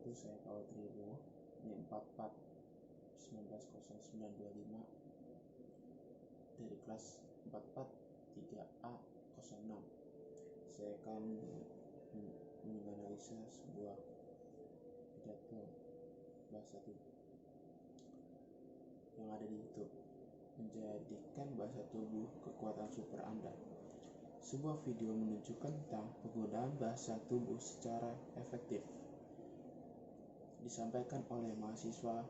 wabarakatuh. Saya Kawan Tribu NIM 44190925 dari kelas 443A06. Saya akan menganalisa sebuah pidato bahasa tubuh yang ada di YouTube. Menjadikan bahasa tubuh kekuatan super Anda. Sebuah video menunjukkan tentang penggunaan bahasa tubuh secara efektif. Disampaikan oleh mahasiswa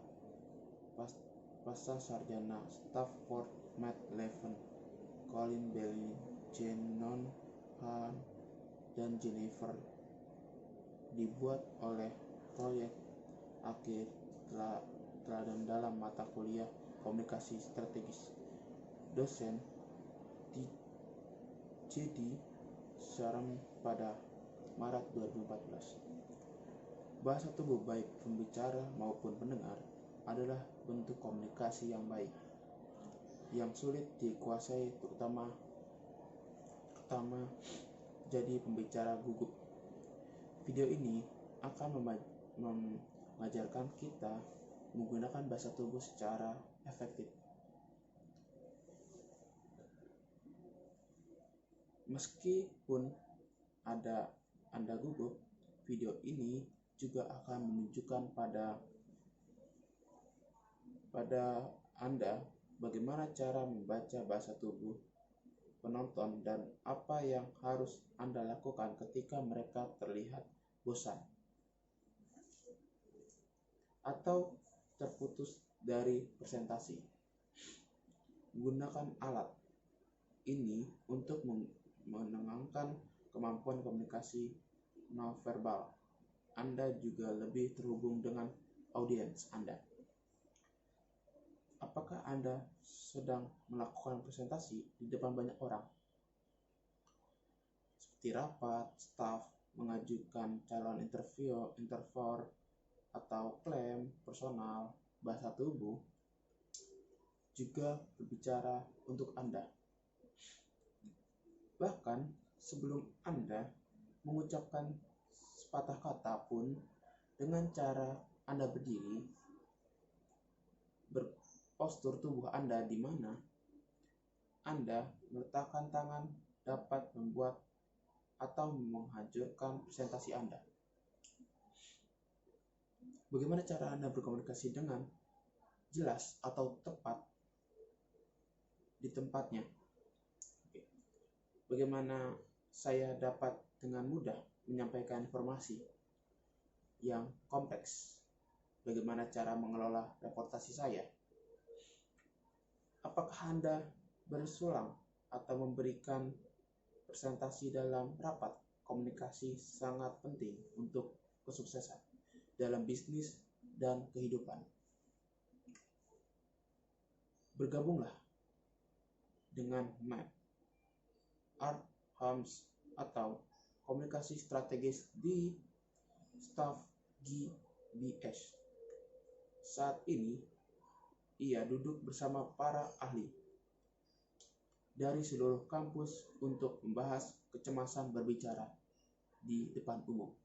pasca sarjana Stafford Math Leven, Colin Bailey, Jenon Han, dan Jennifer. Dibuat oleh proyek akhir teladan dalam mata kuliah komunikasi strategis. Dosen J.D. Sharam pada Maret 2014. Bahasa tubuh baik pembicara maupun pendengar adalah bentuk komunikasi yang baik, yang sulit dikuasai terutama jadi pembicara gugup. Video ini akan mengajarkan kita menggunakan bahasa tubuh secara efektif. Meskipun Anda gugup, video ini juga akan menunjukkan pada Anda bagaimana cara membaca bahasa tubuh penonton dan apa yang harus Anda lakukan ketika mereka terlihat bosan atau terputus dari presentasi. Gunakan alat ini untuk menengahkan kemampuan komunikasi nonverbal Anda juga lebih terhubung dengan audiens Anda. Apakah Anda sedang melakukan presentasi di depan banyak orang? Seperti rapat, staf, mengajukan calon interviewer, atau klaim personal, bahasa tubuh juga berbicara untuk Anda. Bahkan sebelum Anda mengucapkan sepatah kata pun, dengan cara Anda berdiri, postur tubuh Anda di mana Anda meletakkan tangan dapat membuat atau menghancurkan presentasi Anda. Bagaimana cara Anda berkomunikasi dengan jelas atau tepat di tempatnya? Bagaimana saya dapat dengan mudah menyampaikan informasi yang kompleks? Bagaimana cara mengelola reputasi saya? Apakah Anda bersulang atau memberikan presentasi dalam rapat? Komunikasi sangat penting untuk kesuksesan dalam bisnis dan kehidupan. Bergabunglah dengan MAP, Art Harms, atau komunikasi strategis di Staff GBS. Saat ini, ia duduk bersama para ahli dari seluruh kampus untuk membahas kecemasan berbicara di depan umum.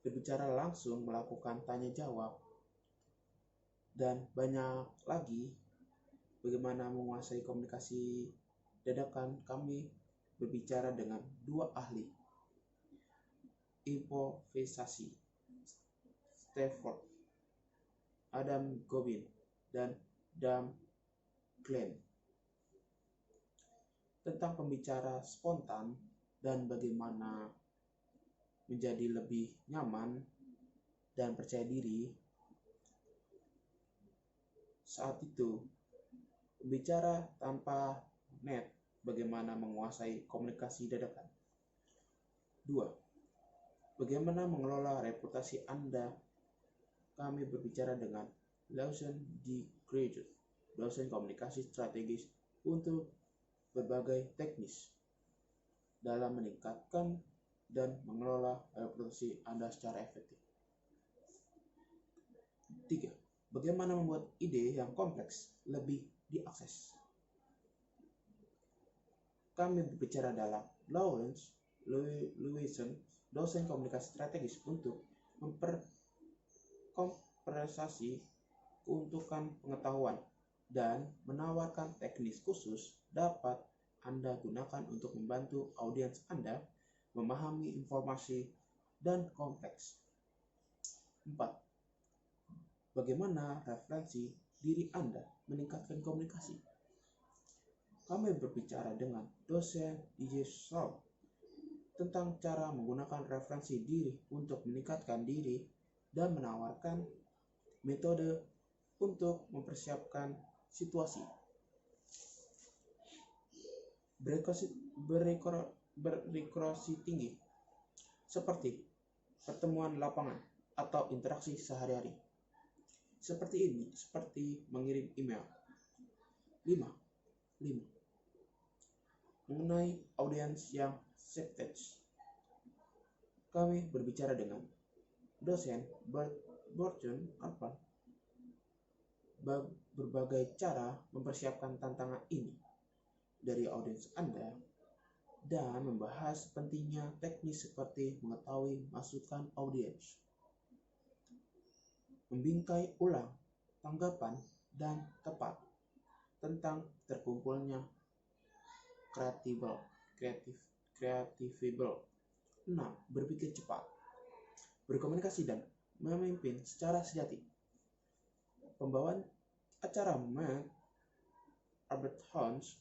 Berbicara langsung, melakukan tanya jawab, dan banyak lagi. Bagaimana menguasai komunikasi dadakan? Kami berbicara dengan dua ahli improvisasi, Stafford, Adam Gobin, dan Dan Glenn, tentang pembicara spontan dan bagaimana menjadi lebih nyaman dan percaya diri. Saat itu, pembicara tanpa net, bagaimana menguasai komunikasi dadakan. 2. Bagaimana mengelola reputasi Anda? Kami berbicara dengan Lawson D. Graduate, dosen komunikasi strategis untuk berbagai teknis dalam meningkatkan dan mengelola reputasi Anda secara efektif. 3. Bagaimana membuat ide yang kompleks lebih diakses? Kami berbicara dalam Lawrence Lewison, dosen komunikasi strategis untuk memperkompresasi keuntungan pengetahuan, dan menawarkan teknis khusus dapat Anda gunakan untuk membantu audiens Anda memahami informasi dan kompleks. 4. Bagaimana referensi diri Anda meningkatkan komunikasi? Kami berbicara dengan dosen DJ Shaw tentang cara menggunakan referensi diri untuk meningkatkan diri dan menawarkan metode untuk mempersiapkan situasi. Berefrekuensi tinggi, seperti pertemuan lapangan atau interaksi sehari-hari. Seperti mengirim email. 5. Mengenai audiens yang skeptis. Kami berbicara dengan dosen Burton Arpan berbagai cara mempersiapkan tantangan ini dari audiens Anda dan membahas pentingnya teknis seperti mengetahui masukan audiens, membingkai ulang tanggapan dan tepat tentang terkumpulnya creativable. 6. Berpikir cepat, berkomunikasi dan memimpin secara sejati. Pembawaan acara Matt Albert Hans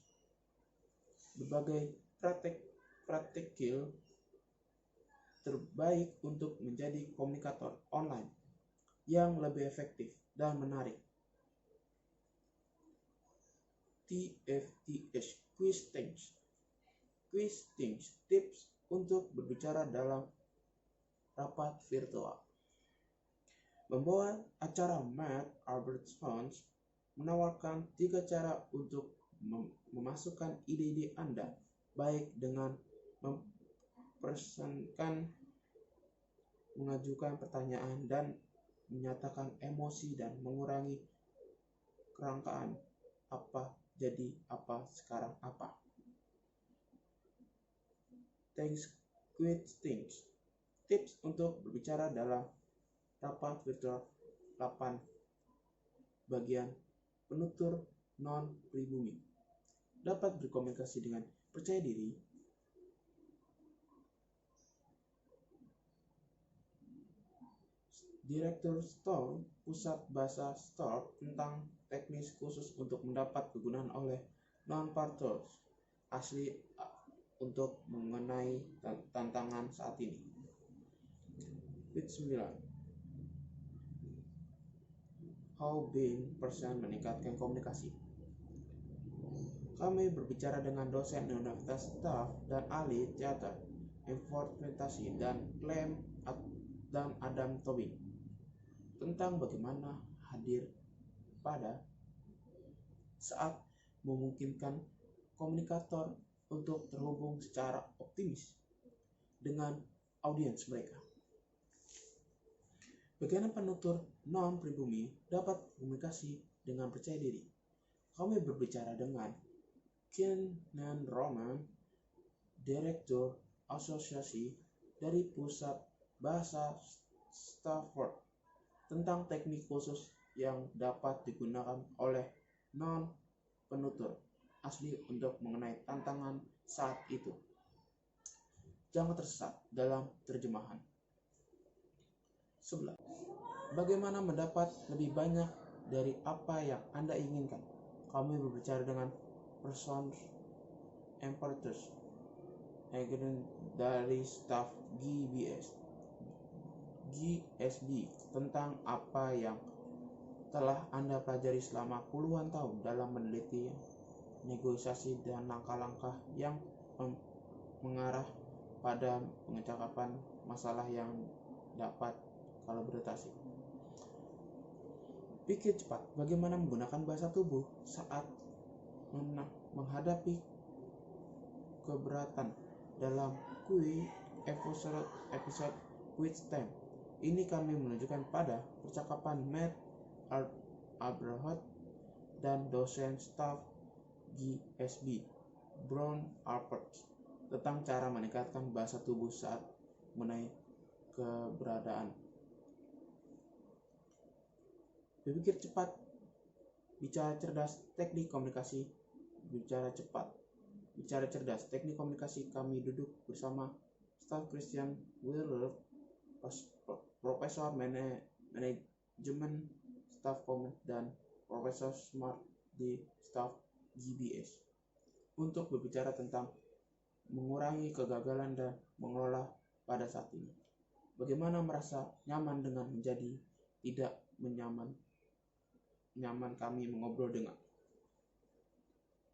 berbagai praktikal terbaik untuk menjadi komunikator online yang lebih efektif dan menarik. TFTH Quiz Things tips untuk berbicara dalam rapat virtual. Pembawa acara Matt Albert Hans menawarkan 3 cara untuk memasukkan ide-ide Anda, baik dengan mempresentasikan, mengajukan pertanyaan, dan menyatakan emosi dan mengurangi kerangkaan apa jadi apa sekarang apa. Quiz Things tips untuk berbicara dalam rapat virtual 8. Bagian penutur non-pribumi dapat berkomunikasi dengan percaya diri, Direktur Stone Pusat Bahasa Stone tentang teknis khusus untuk mendapat kegunaan oleh non-partners asli untuk mengenai tantangan saat ini. 9. How being person meningkatkan komunikasi. Kami berbicara dengan dosen Universitas Staff dan ahli teater, interpretasi dan klaim dan Adam Tobin tentang bagaimana hadir pada saat memungkinkan komunikator untuk terhubung secara optimis dengan audiens mereka. Bagaimana penutur non-pribumi dapat komunikasi dengan percaya diri. Kami berbicara dengan Kenan Roman, Direktur Asosiasi dari Pusat Bahasa Stafford, tentang teknik khusus yang dapat digunakan oleh non-penutur asli untuk mengenai tantangan saat itu. Jangan tersesat dalam terjemahan. 11. Bagaimana mendapat lebih banyak dari apa yang Anda inginkan? Kami berbicara dengan Persons Importers Agent dari staf GSB tentang apa yang telah Anda pelajari selama puluhan tahun dalam meneliti negosiasi dan langkah-langkah yang mengarah pada pengungkapan masalah yang dapat kolaborasi. Pikir cepat, bagaimana menggunakan bahasa tubuh saat menghadapi keberatan dalam episode Quiz Time. Ini kami menunjukkan pada percakapan Matt Abraham dan dosen staf GSB Brown Alpert tentang cara meningkatkan bahasa tubuh saat mengenai keberadaan Berpikir cepat, bicara cerdas, teknik komunikasi, bicara cepat, bicara cerdas, teknik komunikasi. Kami duduk bersama staf Christian Wheeler, Profesor Manajemen Staf Komen, dan Profesor Smart di staf GBS untuk berbicara tentang mengurangi kegagalan dan mengelola pada saat ini. Bagaimana merasa nyaman dengan menjadi tidak nyaman kami mengobrol dengan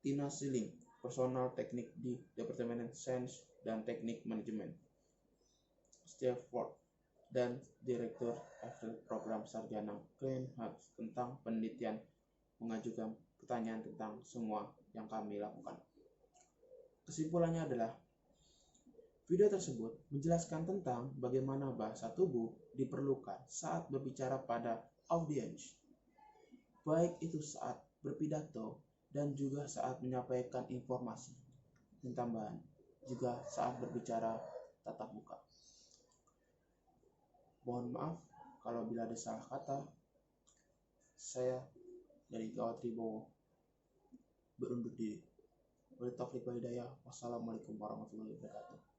Tina Siling, personal teknik di Departemen Sains dan Teknik Manajemen Steve Ford, dan Direktur Program Sarjana Glenn Hughes tentang penelitian, mengajukan pertanyaan tentang semua yang kami lakukan. Kesimpulannya adalah video tersebut menjelaskan tentang bagaimana bahasa tubuh diperlukan saat berbicara pada audiens, baik itu saat berpidato dan juga saat menyampaikan informasi dan tambahan, juga saat berbicara tatap muka. Mohon maaf kalau bila ada salah kata. Saya dari Gawat Ribowo berundur diri. Wassalamualaikum warahmatullahi wabarakatuh.